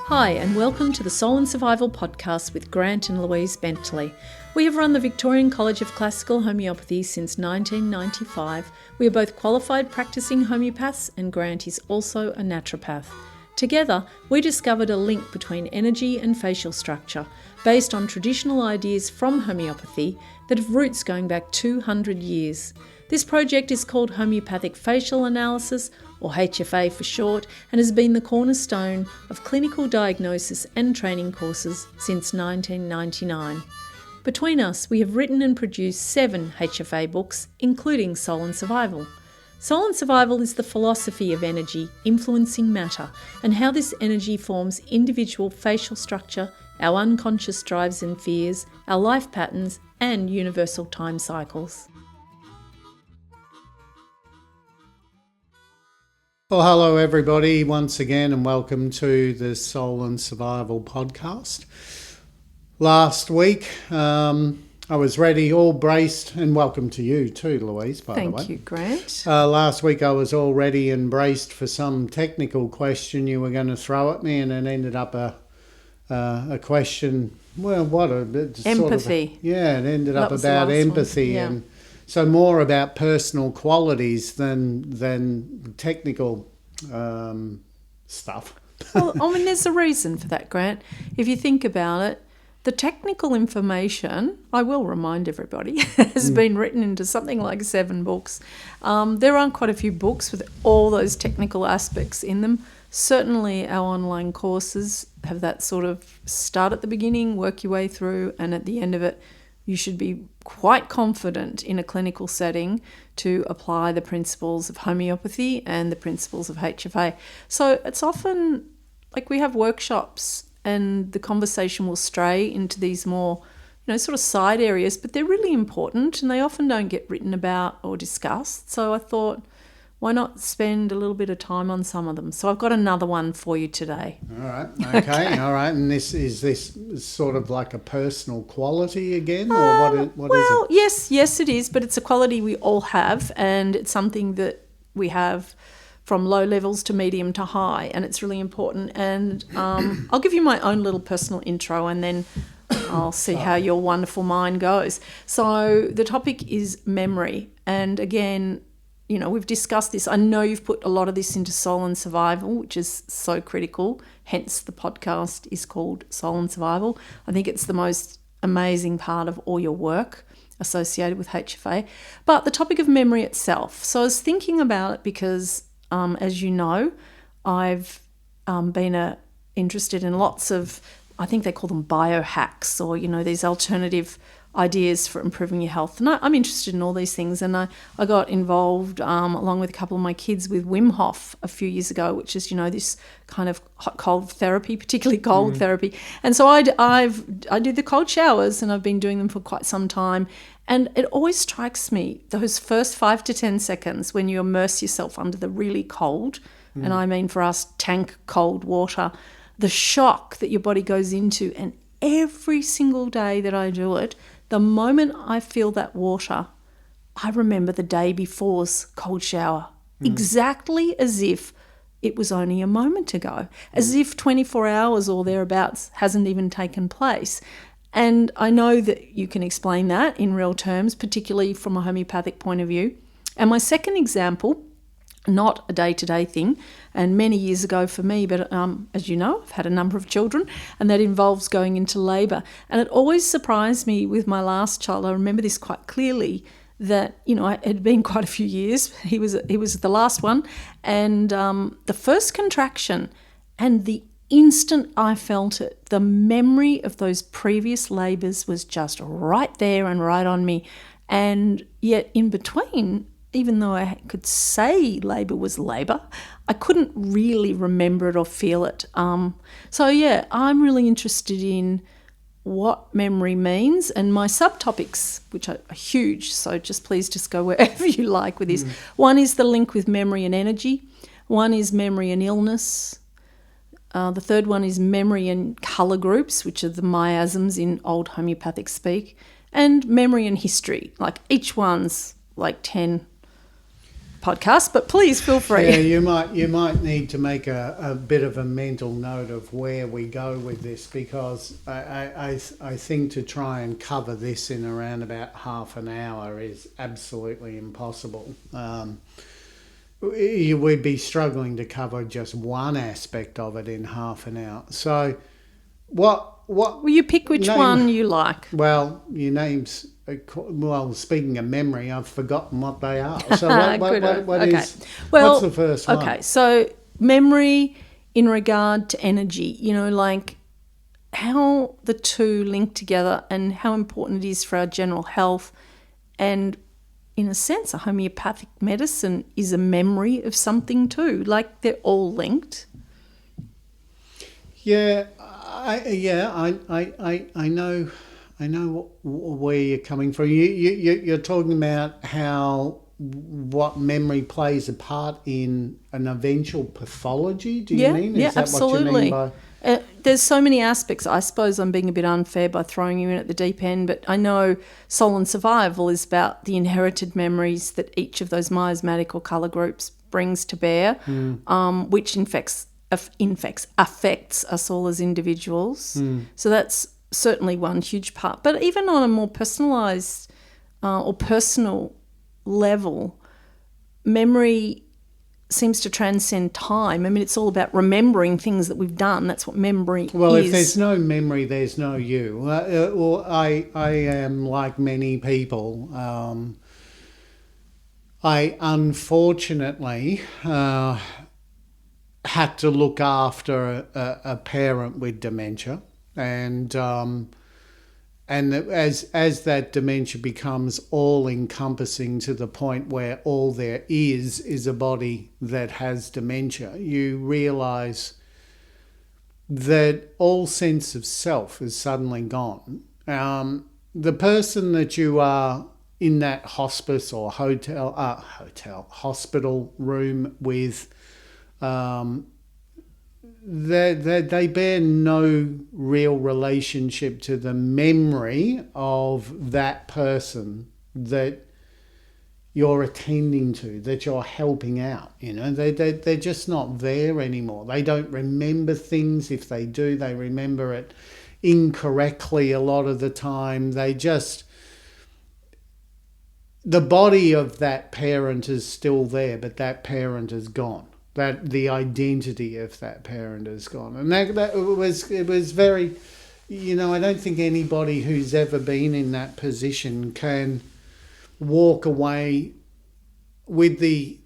Hi, and welcome to the Soul and Survival podcast with Grant and Louise Bentley. We have run the Victorian College of Classical Homeopathy since 1995. We are both qualified practicing homeopaths, and Grant is also a naturopath. Together, we discovered a link between energy and facial structure based on traditional ideas from homeopathy that have roots going back 200 years. This project is called Homeopathic Facial Analysis, or HFA for short, and has been the cornerstone of clinical diagnosis and training courses since 1999. Between us, we have written and produced 7 HFA books, including Soul and Survival. Soul and Survival is the philosophy of energy influencing matter and how this energy forms individual facial structure, our unconscious drives and fears, our life patterns, and universal time cycles. Well, hello everybody once again, and welcome to the Soul and Survival podcast. Last week I was ready, all braced, and welcome to you too, Louise, by the way. Thank you, Grant. Last week I was all ready and braced for some technical question you were going to throw at me, and it ended up a question, Empathy. It ended up about empathy, yeah. and so more about personal qualities than technical stuff. Well, I mean, there's a reason for that, Grant. If you think about it, the technical information, I will remind everybody, has been written into something like 7 books. There aren't quite a few books with all those technical aspects in them. Certainly our online courses have that sort of start at the beginning, work your way through, and at the end of it, you should be quite confident in a clinical setting to apply the principles of homeopathy and the principles of HFA. So it's often like we have workshops and the conversation will stray into these more, sort of side areas, but they're really important and they often don't get written about or discussed. So I thought, why not spend a little bit of time on some of them? So I've got another one for you today. All right. Okay. All right. And this sort of like a personal quality again, or what is it? Well, yes, it is, but it's a quality we all have, and it's something that we have from low levels to medium to high, and it's really important. And I'll give you my own little personal intro, and then I'll see how your wonderful mind goes. So the topic is memory, and again, we've discussed this. I know you've put a lot of this into Soul and Survival, which is so critical. Hence, the podcast is called Soul and Survival. I think it's the most amazing part of all your work associated with HFA. But the topic of memory itself. So I was thinking about it because, as you know, I've been interested in lots of, I think they call them biohacks, or, these alternative ideas for improving your health. And I'm interested in all these things. And I got involved, along with a couple of my kids, with Wim Hof a few years ago, which is, this kind of hot-cold therapy, particularly cold therapy. And so I do the cold showers, and I've been doing them for quite some time. And it always strikes me, those first 5 to 10 seconds when you immerse yourself under the really cold, and I mean for us, tank cold water, the shock that your body goes into. And every single day that I do it, the moment I feel that water, I remember the day before's cold shower, exactly as if it was only a moment ago, as if 24 hours or thereabouts hasn't even taken place. And I know that you can explain that in real terms, particularly from a homeopathic point of view. And my second example, not a day-to-day thing, and many years ago for me, but as you know, I've had a number of children, and that involves going into labour. And it always surprised me with my last child. I remember this quite clearly, that it had been quite a few years. He was the last one, and the first contraction, and the instant I felt it, the memory of those previous labours was just right there and right on me. And yet in between, even though I could say labour was labour, I couldn't really remember it or feel it. I'm really interested in what memory means, and my subtopics, which are huge, so please go wherever you like with this. One is the link with memory and energy. One is memory and illness. The third one is memory and colour groups, which are the miasms in old homeopathic speak, and memory and history. Like each one's like 10 podcast, but please feel free. Yeah, you might need to make a bit of a mental note of where we go with this, because I think to try and cover this in around about half an hour is absolutely impossible. We'd be struggling to cover just one aspect of it in half an hour. So what Will you pick which one you like? Well, your name's... Well, speaking of memory, I've forgotten what they are. So what's the first one? Okay, so memory in regard to energy, like how the two link together and how important it is for our general health. And in a sense, a homoeopathic medicine is a memory of something too. Like they're all linked. Yeah, I know. I know where you're coming from. You're talking about what memory plays a part in an eventual pathology. Do you mean? Is that absolutely. What you mean by? There's so many aspects. I suppose I'm being a bit unfair by throwing you in at the deep end, but I know Soul and Survival is about the inherited memories that each of those miasmatic or colour groups brings to bear, which affects us all as individuals. So that's certainly one huge part. But even on a more personalised or personal level, memory seems to transcend time. I mean, it's all about remembering things that we've done. That's what memory Well, is. If there's no memory, there's no you. I am like many people. I unfortunately had to look after a parent with dementia. And as that dementia becomes all-encompassing to the point where all there is a body that has dementia, you realise that all sense of self is suddenly gone. The person that you are in that hospice or hospital room with, they bear no real relationship to the memory of that person that you're attending to, that you're helping out. They're just not there anymore. They don't remember things. If they do, they remember it incorrectly a lot of the time. The body of that parent is still there, but that parent is gone. That the identity of that parent is gone. And it was very, I don't think anybody who's ever been in that position can walk away with the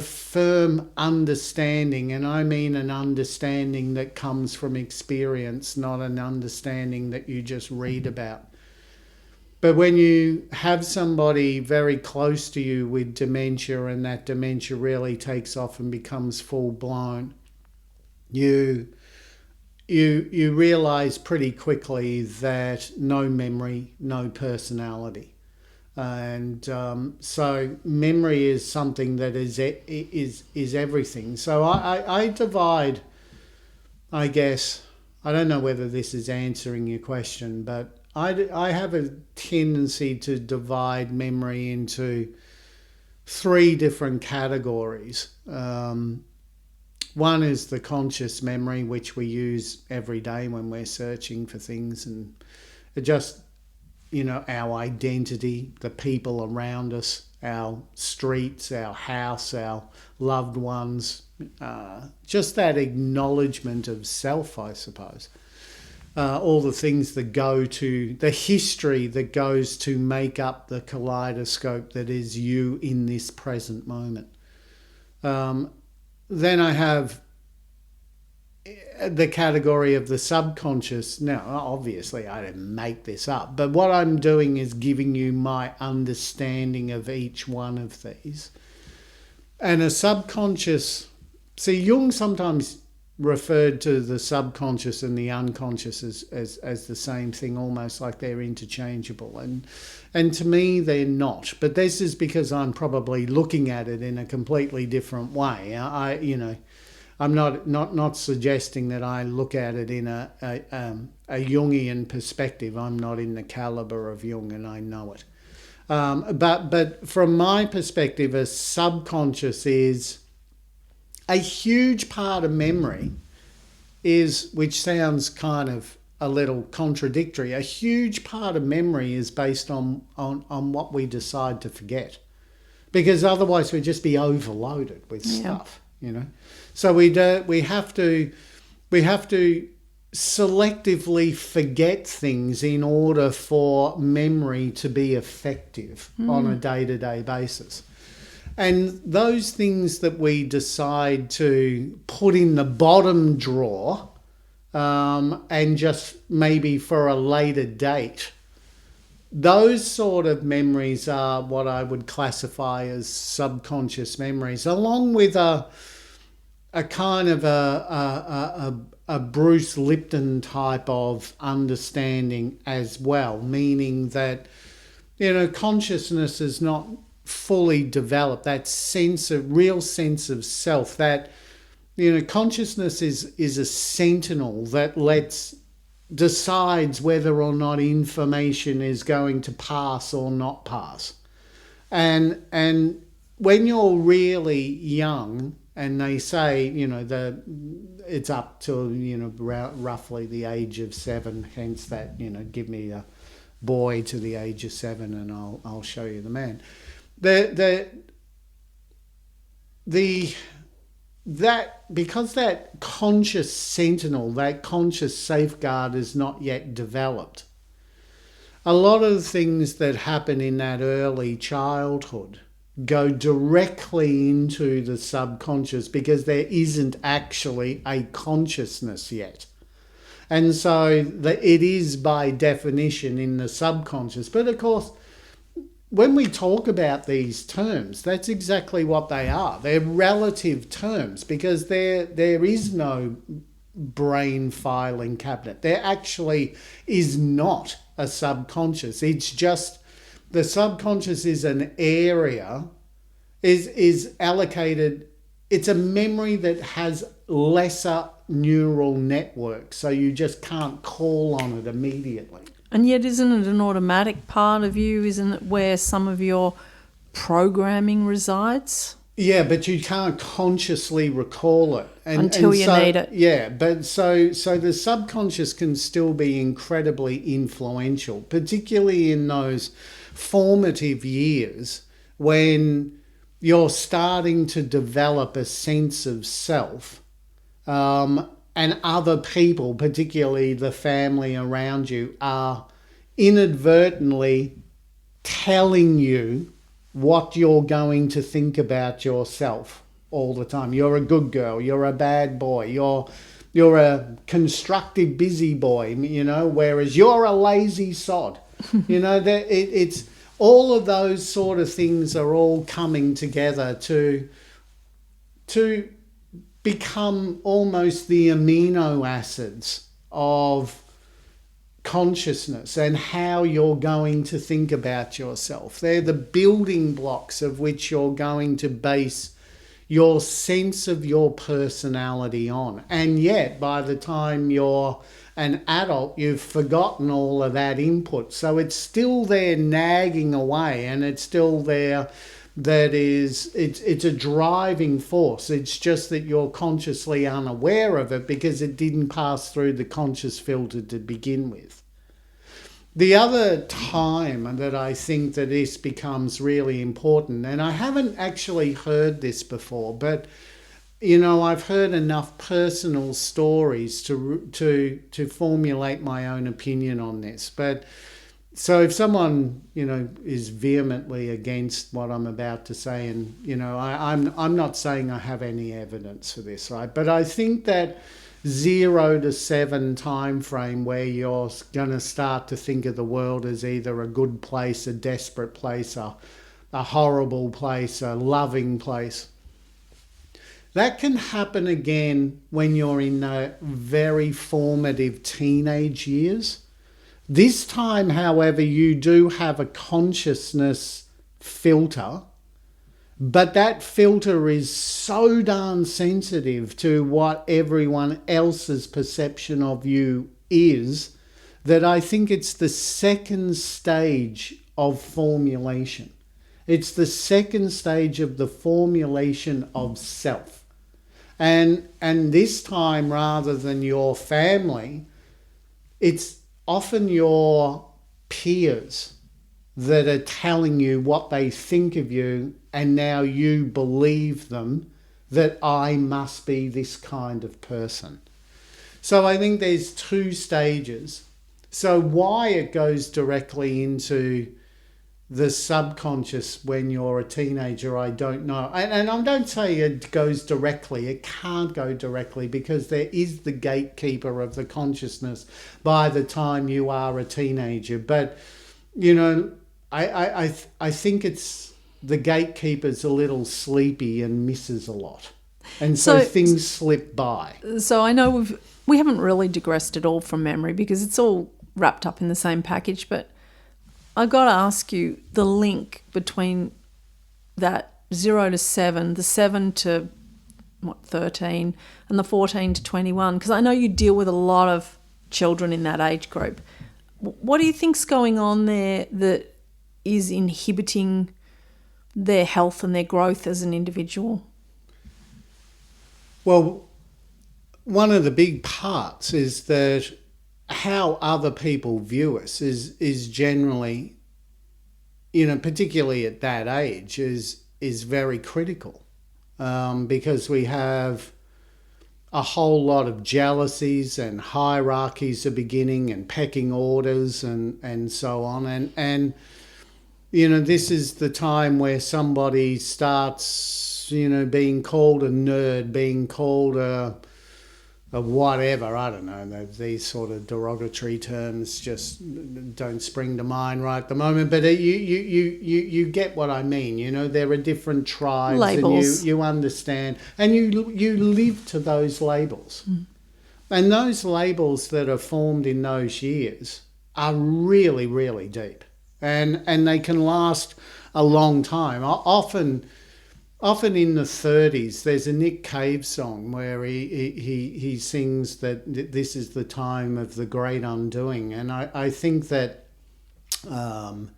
firm understanding, and I mean an understanding that comes from experience, not an understanding that you just read about. But when you have somebody very close to you with dementia and that dementia really takes off and becomes full-blown, you realise pretty quickly that no memory, no personality. And so memory is something that is everything. So I divide, I guess, I don't know whether this is answering your question, but I have a tendency to divide memory into 3 different categories. One is the conscious memory, which we use every day when we're searching for things, and just, our identity, the people around us, our streets, our house, our loved ones, just that acknowledgement of self, I suppose. All the things that go to the history that goes to make up the kaleidoscope that is you in this present moment. Then I have the category of the subconscious. Now, obviously, I didn't make this up, but what I'm doing is giving you my understanding of each one of these. And a subconscious... See, Jung sometimes referred to the subconscious and the unconscious as the same thing, almost like they're interchangeable. And to me, they're not. But this is because I'm probably looking at it in a completely different way. I'm not suggesting that I look at it in a Jungian perspective. I'm not in the calibre of Jung, and I know it. But from my perspective, a subconscious is a huge part of memory which sounds kind of a little contradictory, a huge part of memory is based on what we decide to forget. Because otherwise we'd just be overloaded with stuff, So we have to selectively forget things in order for memory to be effective on a day-to-day basis. And those things that we decide to put in the bottom drawer and just maybe for a later date, those sort of memories are what I would classify as subconscious memories, along with a kind of a Bruce Lipton type of understanding as well, meaning that, consciousness is not fully developed, that real sense of self, that, consciousness is a sentinel that decides whether or not information is going to pass or not pass. And when you're really young, and they say, it's up to, roughly the age of 7, hence that, give me a boy to the age of 7 and I'll show you the man. Because that conscious sentinel, that conscious safeguard is not yet developed, a lot of the things that happen in that early childhood go directly into the subconscious because there isn't actually a consciousness yet. And so it is by definition in the subconscious. But of course, when we talk about these terms, that's exactly what they are. They're relative terms because there is no brain filing cabinet. There actually is not a subconscious. It's just the subconscious is an area, is allocated. It's a memory that has lesser neural networks, so you just can't call on it immediately. And yet, isn't it an automatic part of you? Isn't it where some of your programming resides? Yeah, but you can't consciously recall it until you need it. Yeah, but so the subconscious can still be incredibly influential, particularly in those formative years when you're starting to develop a sense of self, and other people, particularly the family around you, are inadvertently telling you what you're going to think about yourself all the time. You're a good girl, you're a bad boy, you're a constructive busy boy, whereas you're a lazy sod. It's all of those sort of things are all coming together to become almost the amino acids of consciousness and how you're going to think about yourself. They're the building blocks of which you're going to base your sense of your personality on. And yet, by the time you're an adult, you've forgotten all of that input. So it's still there nagging away, and it's still there. It's a driving force. It's just that you're consciously unaware of it because it didn't pass through the conscious filter to begin with. The other time that I think that this becomes really important, and I haven't actually heard this before, but I've heard enough personal stories to formulate my own opinion on this. But so if someone, is vehemently against what I'm about to say, and, I'm not saying I have any evidence for this, right? But I think that 0 to 7 time frame where you're going to start to think of the world as either a good place, a desperate place, a horrible place, a loving place. That can happen again when you're in the very formative teenage years. This time, however, you do have a consciousness filter, but that filter is so darn sensitive to what everyone else's perception of you is that I think it's the second stage of formulation. It's the second stage of the formulation of self. And this time, rather than your family, it's often your peers that are telling you what they think of you, and now you believe them that I must be this kind of person. So I think there's two stages. So why it goes directly into the subconscious when you're a teenager, I don't know. And I don't say it goes directly. It can't go directly, because there is the gatekeeper of the consciousness by the time you are a teenager. But, you know, I think it's the gatekeeper's a little sleepy and misses a lot. And so things slip by. So I know we haven't really digressed at all from memory, because it's all wrapped up in the same package, but I got to ask you the link between that 0 to 7, the 7 to 13, and the 14 to 21, because I know you deal with a lot of children in that age group. What do you think's going on there that is inhibiting their health and their growth as an individual? Well, one of the big parts is that how other people view us is generally, you know, particularly at that age, is very critical, because we have a whole lot of jealousies and hierarchies are beginning, and pecking orders and so on. And you know, this is the time where somebody starts, you know, being called a nerd, being called a whatever, I don't know, these sort of derogatory terms just don't spring to mind right at the moment, but you get what I mean. You know, there are different tribes, labels. And you understand, and you live to those labels. And those labels that are formed in those years are really, really deep, and they can last a long time. Often in the 30s, there's a Nick Cave song where he sings that this is the time of the great undoing, and I think that the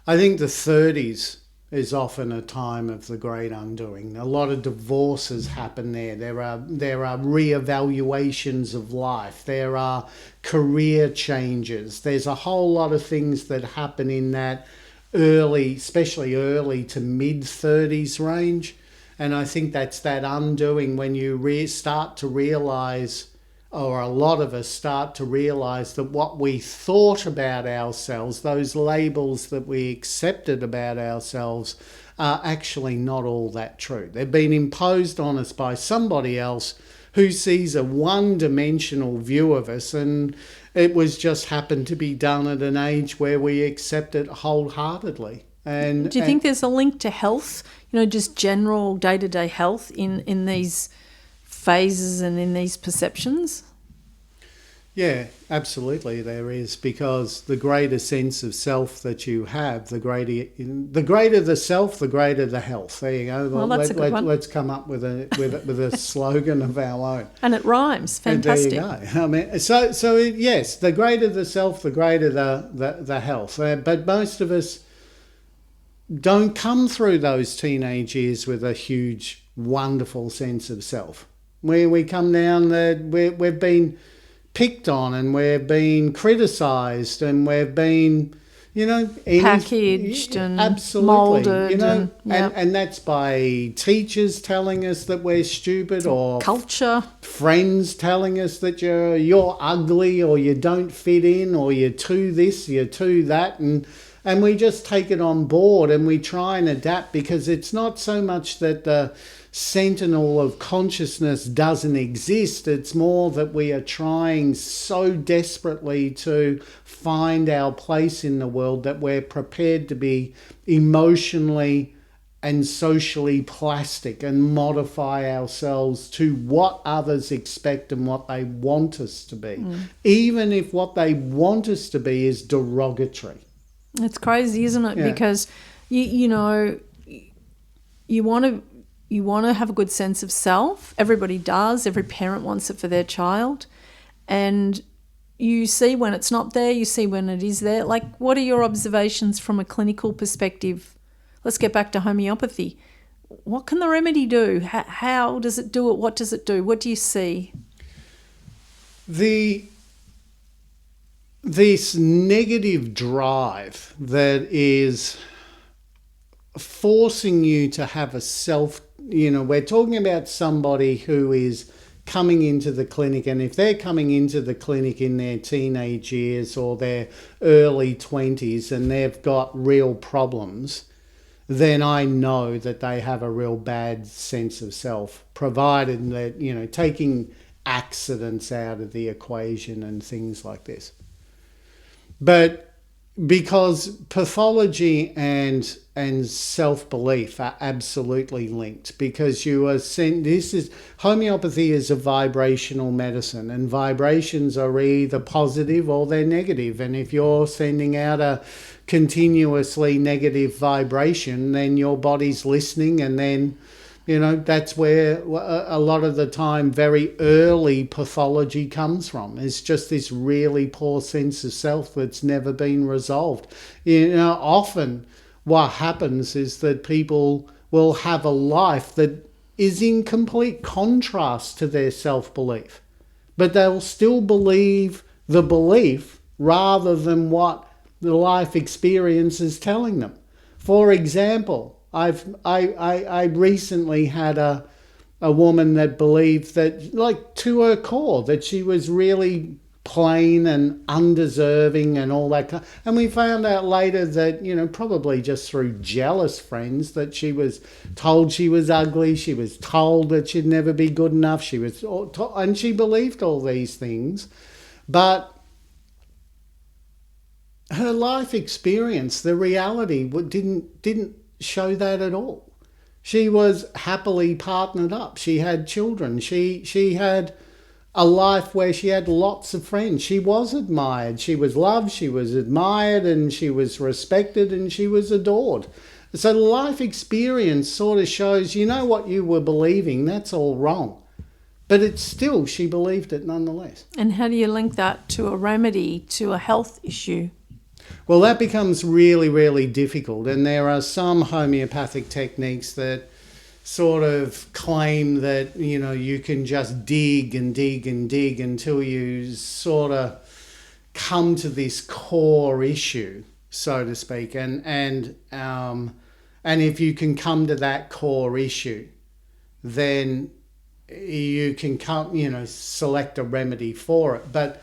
30s is often a time of the great undoing. A lot of divorces happen there. There are reevaluations of life. There are career changes. There's a whole lot of things that happen in that early, especially early to mid-30s range. And I think that's that undoing when you start to realise, or a lot of us start to realise, that what we thought about ourselves, those labels that we accepted about ourselves, are actually not all that true. They've been imposed on us by somebody else who sees a one-dimensional view of us, and it was just happened to be done at an age where we accept it wholeheartedly. And do you think there's a link to health, you know, just general day-to-day health in these phases and in these perceptions? Yeah, absolutely there is, because the greater sense of self that you have, the greater the self, the greater the health. There you go. Well, that's a good one. Let's come up with a slogan of our own. And it rhymes. Fantastic. And there you go. I mean, yes, the greater the self, the greater the health. But most of us don't come through those teenage years with a huge, wonderful sense of self. We come down we've been picked on, and we're being criticised, and we've been, you know, packaged and absolutely moulded, you know, yep. and that's by teachers telling us that we're stupid, or culture, friends telling us that you're ugly, or you don't fit in, or you're too this, you're too that, and we just take it on board and we try and adapt, because it's not so much that the sentinel of consciousness doesn't exist. It's more that we are trying so desperately to find our place in the world that we're prepared to be emotionally and socially plastic and modify ourselves to what others expect and what they want us to be, even if what they want us to be is derogatory. It's crazy, isn't it? Yeah. Because you know, you want to have a good sense of self. Everybody does. Every parent wants it for their child. And you see when it's not there, you see when it is there. Like, what are your observations from a clinical perspective? Let's get back to homeopathy. What can the remedy do? How does it do it? What does it do? What do you see? This negative drive that is forcing you to have a self, we're talking about somebody who is coming into the clinic, and if they're coming into the clinic in their teenage years or their early 20s and they've got real problems, then I know that they have a real bad sense of self, provided that, taking accidents out of the equation and things like this. But because pathology and self-belief are absolutely linked, because you are homeopathy is a vibrational medicine, and vibrations are either positive or they're negative. And if you're sending out a continuously negative vibration, then your body's listening, and then that's where a lot of the time very early pathology comes from. It's just this really poor sense of self that's never been resolved. Often what happens is that people will have a life that is in complete contrast to their self-belief, but they'll still believe the belief rather than what the life experience is telling them. For example, I recently had a woman that believed that, like, to her core, that she was really plain and undeserving and all that. And we found out later that, probably just through jealous friends, that she was told she was ugly. She was told that she'd never be good enough. And she believed all these things, but her life experience, the reality, didn't show that at all. She was happily partnered up. She had children. She had a life where she had lots of friends. She was admired. She was loved. She was admired, and she was respected, and she was adored. So the life experience sort of shows, what you were believing, that's all wrong. But it's still, she believed it nonetheless. And how do you link that to a remedy, to a health issue? Well, that becomes really, really difficult. And there are some homeopathic techniques that sort of claim that, you can just dig and dig and dig until you sort of come to this core issue, so to speak. And if you can come to that core issue, then you can select a remedy for it. But,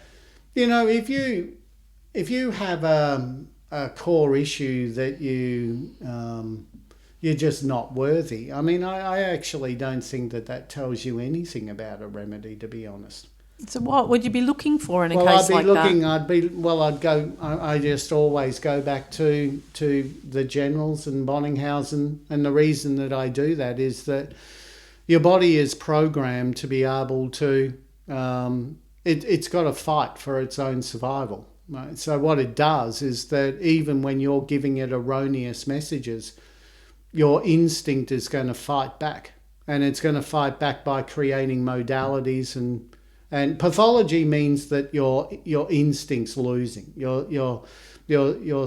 if you have a core issue that you're just not worthy, I actually don't think that tells you anything about a remedy, to be honest. So what would you be looking for in a case like that? I just always go back to the generals and Bonninghausen, and the reason that I do that is that your body is programmed to be able to, it's got to fight for its own survival. Right. So what it does is that even when you're giving it erroneous messages, your instinct is going to fight back, and it's going to fight back by creating modalities, and pathology means that your instinct's losing. Your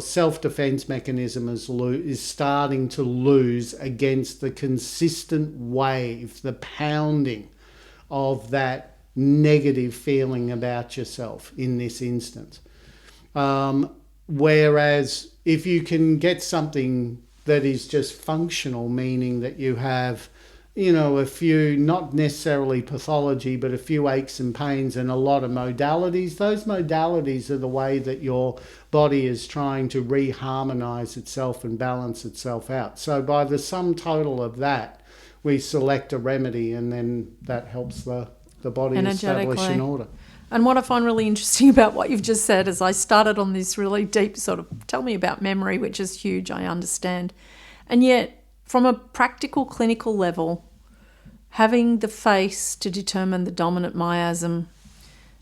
self-defense mechanism is starting to lose against the consistent wave, the pounding of that negative feeling about yourself in this instance. Whereas if you can get something that is just functional, meaning that you have, a few, not necessarily pathology, but a few aches and pains and a lot of modalities, those modalities are the way that your body is trying to reharmonize itself and balance itself out. So by the sum total of that, we select a remedy, and then that helps the body establish an order. And what I find really interesting about what you've just said is I started on this really deep sort of, tell me about memory, which is huge, I understand. And yet, from a practical clinical level, having the face to determine the dominant miasm,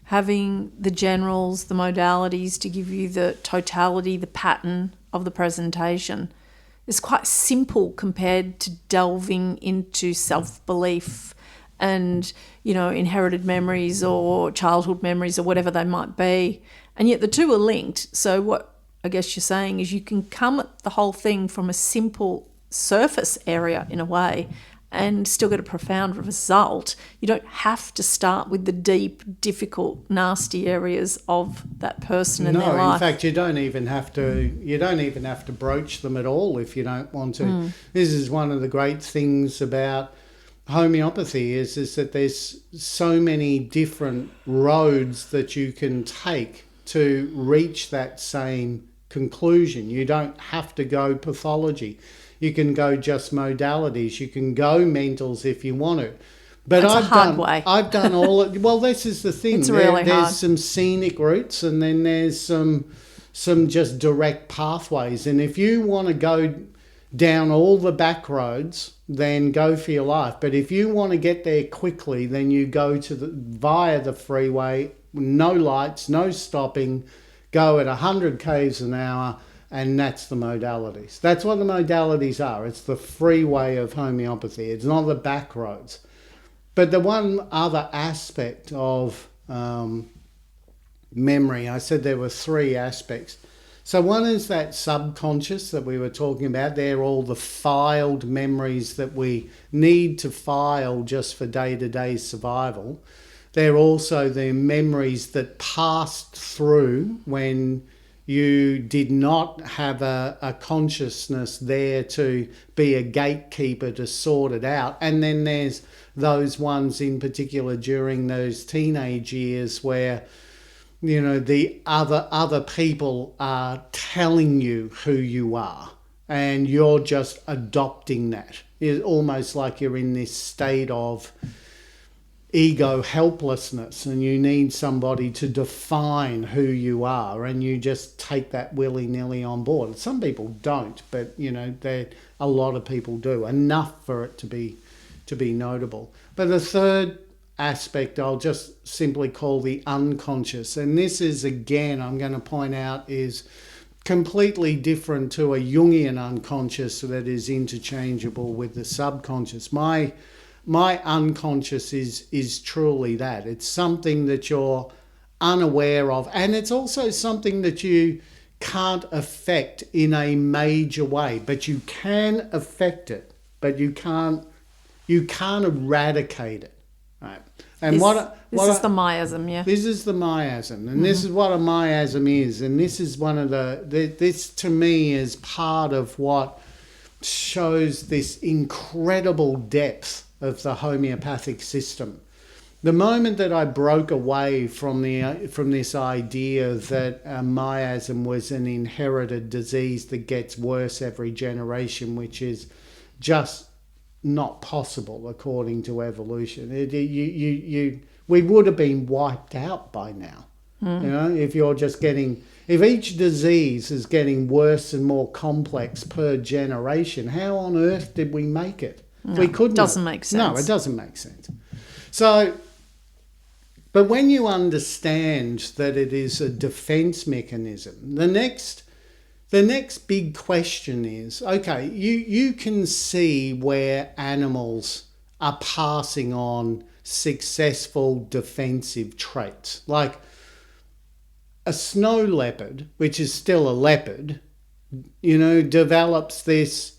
having the generals, the modalities to give you the totality, the pattern of the presentation, is quite simple compared to delving into self-belief and, inherited memories or childhood memories or whatever they might be. And yet the two are linked. So what I guess you're saying is you can come at the whole thing from a simple surface area in a way and still get a profound result. You don't have to start with the deep, difficult, nasty areas of that person and their life. No, in fact, you don't even have to broach them at all if you don't want to. This is one of the great things about homoeopathy is that there's so many different roads that you can take to reach that same conclusion. You don't have to go pathology. You can go just modalities. You can go mentals if you want to. But I've done all of, well, this is the thing. It's really hard. There's some scenic routes and then there's some just direct pathways. And if you want to go down all the back roads, then go for your life. But if you want to get there quickly, then you go via the freeway, no lights, no stopping, go at 100 k's an hour, and that's the modalities. That's what the modalities are. It's the freeway of homeopathy. It's not the back roads. But the one other aspect of memory, I said there were three aspects. So one is that subconscious that we were talking about. They're all the filed memories that we need to file just for day-to-day survival. They're also the memories that passed through when you did not have a consciousness there to be a gatekeeper to sort it out. And then there's those ones in particular during those teenage years where, the other people are telling you who you are and you're just adopting that. It's almost like you're in this state of ego helplessness and you need somebody to define who you are and you just take that willy-nilly on board. Some people don't, but a lot of people do, enough for it to be notable. But the third aspect I'll just simply call the unconscious, and this is, again, I'm going to point out, is completely different to a Jungian unconscious that is interchangeable with the subconscious. My unconscious is truly that. It's something that you're unaware of, and it's also something that you can't affect in a major way, but you can affect it, but you can't eradicate it. Right. And this is the miasm, yeah. This is the miasm, and this is what a miasm is, and this is one of this to me is part of what shows this incredible depth of the homeopathic system. The moment that I broke away from this idea that a miasm was an inherited disease that gets worse every generation, which is just not possible according to evolution. We would have been wiped out by now. If each disease is getting worse and more complex per generation, how on earth did we make it? No, we couldn't. It doesn't make sense. No, it doesn't make sense. So, but when you understand that it is a defense mechanism, the next big question is, okay, you can see where animals are passing on successful defensive traits. Like a snow leopard, which is still a leopard, develops this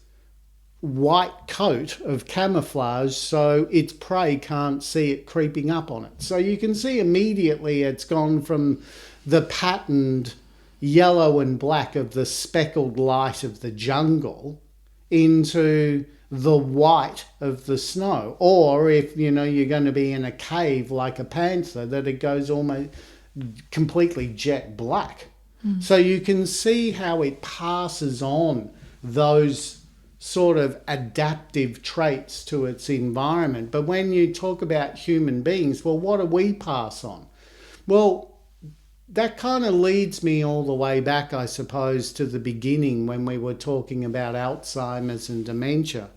white coat of camouflage so its prey can't see it creeping up on it. So you can see immediately it's gone from the patterned yellow and black of the speckled light of the jungle into the white of the snow. Or if you're going to be in a cave like a panther, that it goes almost completely jet black. So you can see how it passes on those sort of adaptive traits to its environment. But when you talk about human beings, well, what do we pass on? Well, that kind of leads me all the way back, I suppose, to the beginning when we were talking about Alzheimer's and dementia.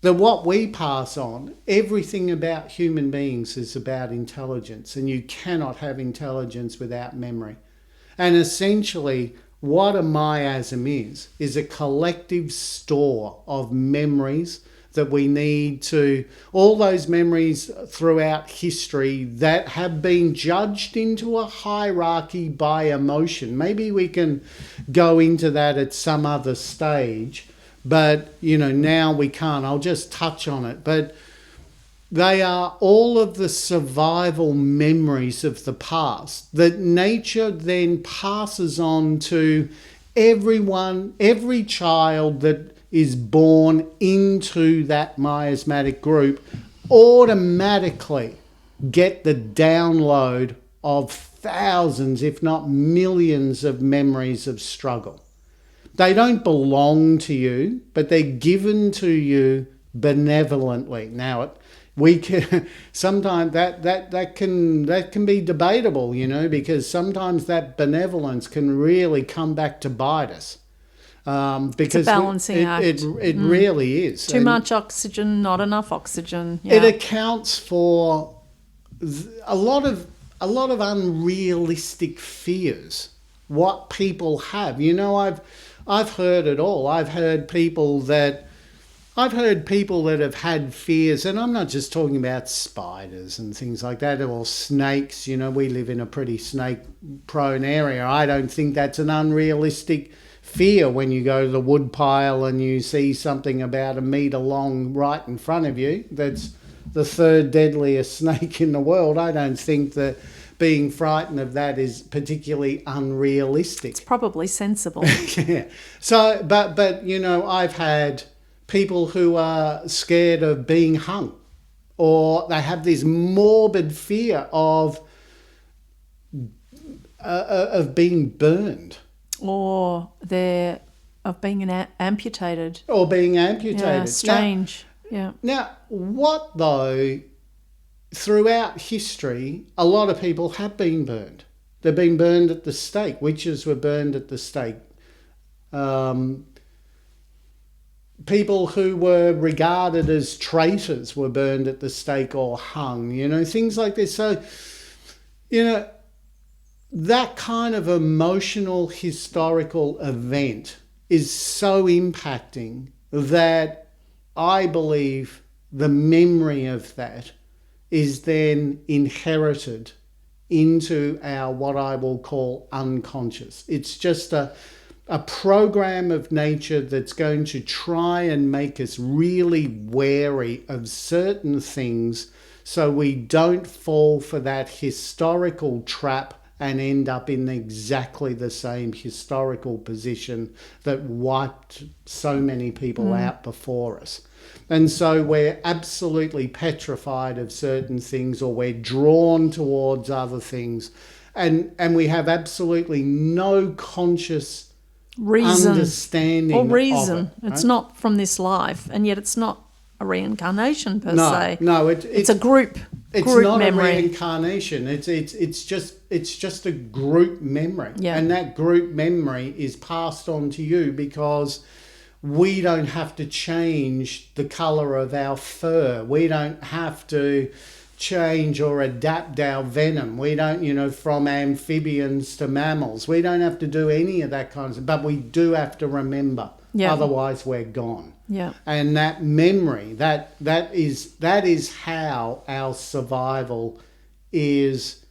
That what we pass on, everything about human beings is about intelligence, and you cannot have intelligence without memory. And essentially, what a miasm is a collective store of memories that we need to, all those memories throughout history that have been judged into a hierarchy by emotion. Maybe we can go into that at some other stage, but, now we can't. I'll just touch on it. But they are all of the survival memories of the past that nature then passes on to everyone, every child that is born into that miasmatic group automatically get the download of thousands, if not millions, of memories of struggle. They don't belong to you, but they're given to you benevolently. Now, we can sometimes that can be debatable, because sometimes that benevolence can really come back to bite us. Because it's a balancing act. It really is. Too much oxygen, not enough oxygen. Yeah. It accounts for a lot of unrealistic fears. What people have, I've heard it all. I've heard people that have had fears, and I'm not just talking about spiders and things like that, or snakes. We live in a pretty snake-prone area. I don't think that's an unrealistic fear when you go to the woodpile and you see something about a metre long right in front of you. That's the third deadliest snake in the world. I don't think that being frightened of that is particularly unrealistic. It's probably sensible. Yeah. So, but I've had people who are scared of being hung, or they have this morbid fear of being burned, or of being amputated, or being amputated. Yeah, strange. Now, what though? Throughout history, a lot of people have been burned. They've been burned at the stake. Witches were burned at the stake. People who were regarded as traitors were burned at the stake or hung, things like this. So, that kind of emotional historical event is so impacting that I believe the memory of that is then inherited into our, what I will call, unconscious. It's just a program of nature that's going to try and make us really wary of certain things so we don't fall for that historical trap and end up in exactly the same historical position that wiped so many people out before us. And so we're absolutely petrified of certain things, or we're drawn towards other things. And we have absolutely no conscious understanding or reason. of it. Right? It's not from this life, and yet it's not a reincarnation per se. No, it's a group not memory. A reincarnation. It's just a group memory. Yeah. And that group memory is passed on to you because we don't have to change the colour of our fur. We don't have to change or adapt our venom. We don't, from amphibians to mammals. We don't have to do any of that kind of stuff. But we do have to remember. Yeah. Otherwise, we're gone. Yeah. And that memory, that is how our survival is.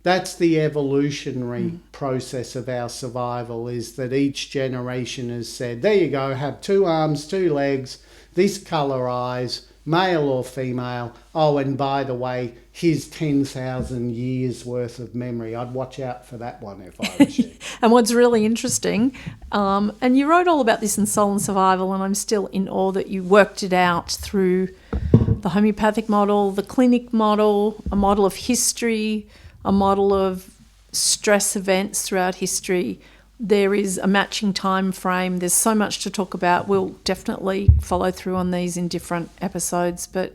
That's the evolutionary process of our survival, is that each generation has said, there you go, have 2 arms, 2 legs, this colour eyes, male or female. Oh, and by the way, here's 10,000 years worth of memory. I'd watch out for that one if I was you. And what's really interesting, and you wrote all about this in Soul and Survival, and I'm still in awe that you worked it out through the homeopathic model, the clinic model, a model of history, a model of stress events throughout history. There is a matching time frame. There's so much to talk about. We'll definitely follow through on these in different episodes, but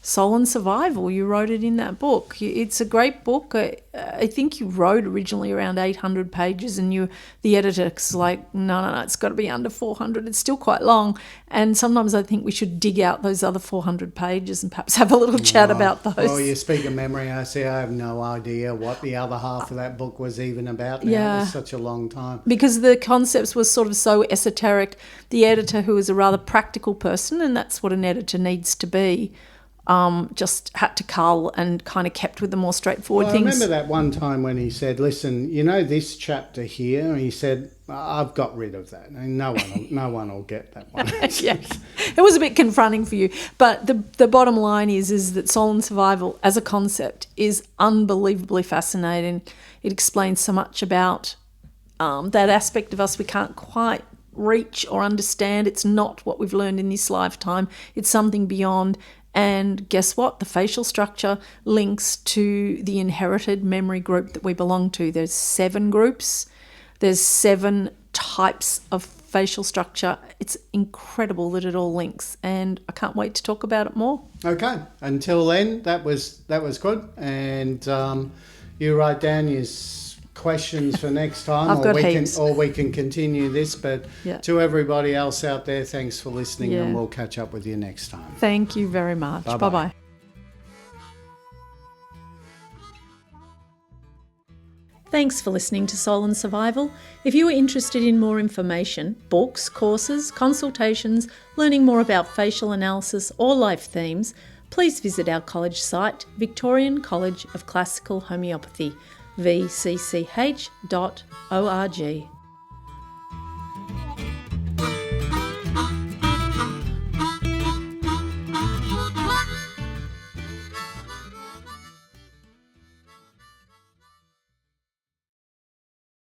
Soul and Survival. You wrote it in that book. It's a great book. I think you wrote originally around 800 pages, and the editor's like, no, it's got to be under 400. It's still quite long. And sometimes I think we should dig out those other 400 pages and perhaps have a little chat about those. Well, you speak of memory. I have no idea what the other half of that book was even about now. Yeah. It was such a long time. Because the concepts were sort of so esoteric, the editor, who is a rather practical person, and that's what an editor needs to be, just had to cull and kind of kept with the more straightforward things. I remember that one time when he said, listen, this chapter here, he said, I've got rid of that. And no one will get that one. Yeah, it was a bit confronting for you. But the bottom line is that Soul and Survival as a concept is unbelievably fascinating. It explains so much about that aspect of us we can't quite reach or understand. It's not what we've learned in this lifetime. It's something beyond. And guess what? The facial structure links to the inherited memory group that we belong to. There's 7 groups. There's 7 types of facial structure. It's incredible that it all links, and I can't wait to talk about it more. Okay. Until then, that was good. And you write down your questions for next time, I've got heaps. Or we can continue this. But to everybody else out there, thanks for listening, and we'll catch up with you next time. Thank you very much. Bye-bye. Bye-bye. Thanks for listening to Soul and Survival. If you are interested in more information, books, courses, consultations, learning more about facial analysis or life themes, please visit our college site, Victorian College of Classical Homoeopathy, vcch.org.